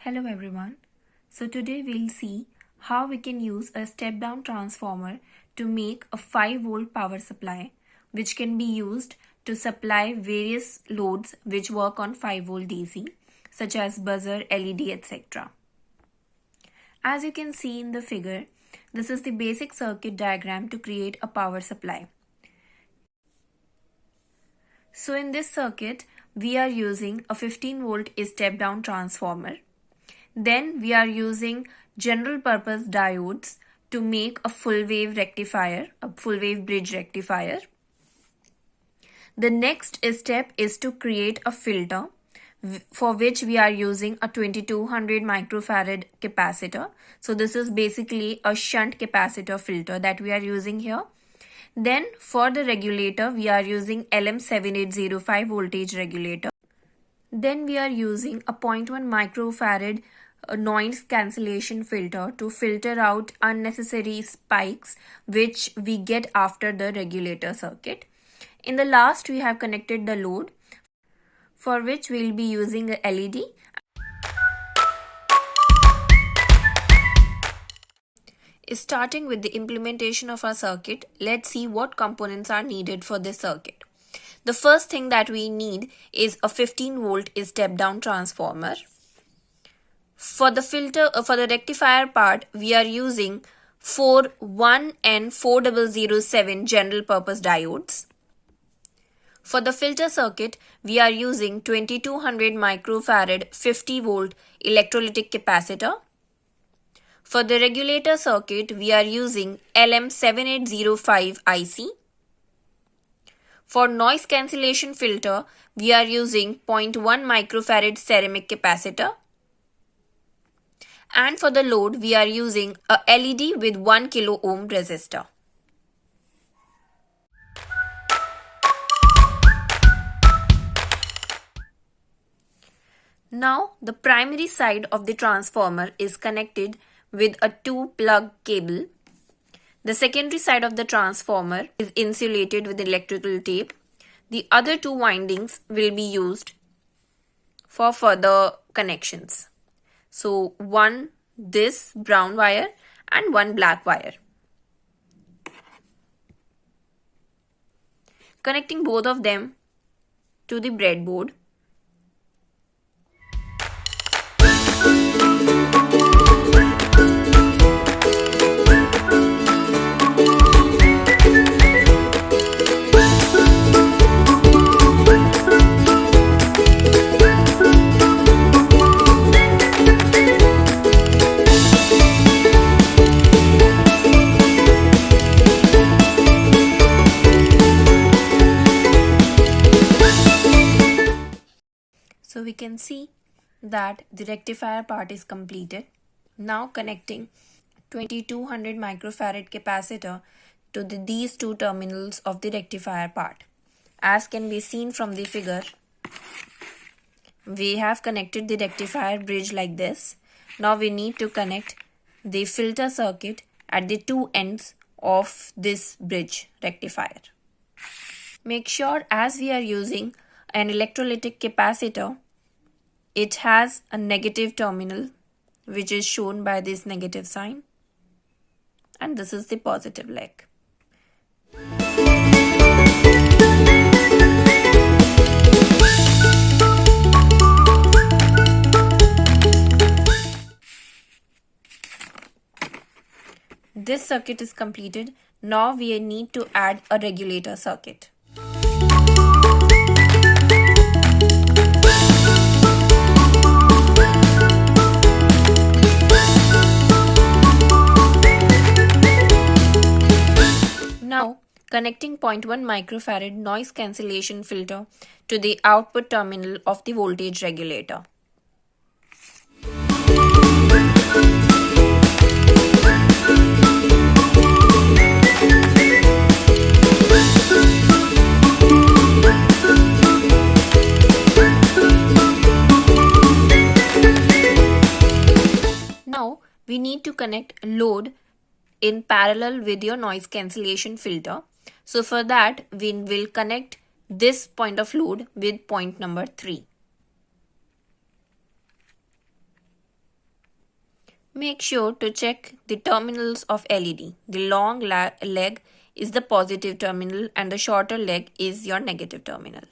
Hello everyone. So today we'll see how we can use a step down transformer to make a 5 volt power supply which can be used to supply various loads which work on 5 volt DC such as buzzer, LED, etc. As you can see in the figure, this is the basic circuit diagram to create a power supply. So in this circuit, we are using a 15 volt step down transformer. Then we are using general purpose diodes to make a full wave rectifier, a full wave bridge rectifier. The next step is to create a filter for which we are using a 2200 microfarad capacitor. So this is basically a shunt capacitor filter that we are using here. Then for the regulator, we are using LM7805 voltage regulator. Then we are using a 0.1 microfarad noise cancellation filter to filter out unnecessary spikes which we get after the regulator circuit. In the last, we have connected the load for which we will be using a LED. Starting with the implementation of our circuit, let's see what components are needed for this circuit. The first thing that we need is a 15 volt step down transformer. For the rectifier part, we are using 1N4007 general purpose diodes. For the filter circuit, we are using 2200 microfarad 50 volt electrolytic capacitor. For the regulator circuit, we are using LM7805 IC. For noise cancellation filter, we are using 0.1 microfarad ceramic capacitor. And for the load, we are using a LED with 1 kilo ohm resistor. Now, the primary side of the transformer is connected with a 2-plug cable. The secondary side of the transformer is insulated with electrical tape. The other two windings will be used for further connections. So one this brown wire and one black wire. Connecting both of them to the breadboard. So we can see that the rectifier part is completed. Now connecting 2200 microfarad capacitor to these two terminals of the rectifier part. As can be seen from the figure, we have connected the rectifier bridge like this. Now we need to connect the filter circuit at the two ends of this bridge rectifier. Make sure as we are using an electrolytic capacitor, it has a negative terminal which is shown by this negative sign, and this is the positive leg. This circuit is completed. Now we need to add a regulator circuit. Now, connecting 0.1 microfarad noise cancellation filter to the output terminal of the voltage regulator. Now, we need to connect load in parallel with your noise cancellation filter. So for that, we will connect this point of load with point number 3. Make sure to check the terminals of LED. The long leg is the positive terminal and the shorter leg is your negative terminal.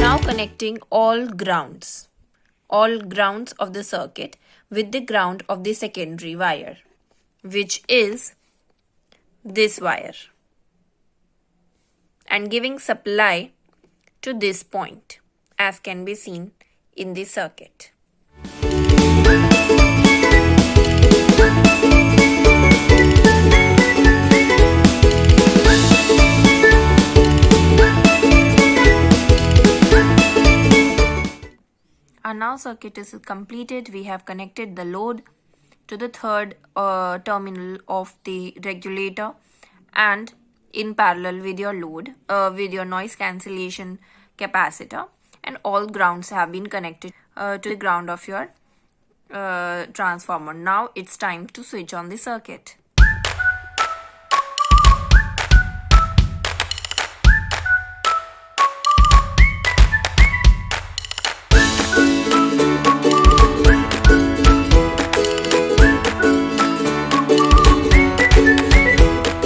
Now connecting all grounds of the circuit with the ground of the secondary wire, which is this wire, and giving supply to this point, as can be seen in the circuit. Our now circuit is completed. We have connected the load to the third terminal of the regulator, and in parallel with your load, with your noise cancellation capacitor, and all grounds have been connected to the ground of your transformer. Now it's time to switch on the circuit.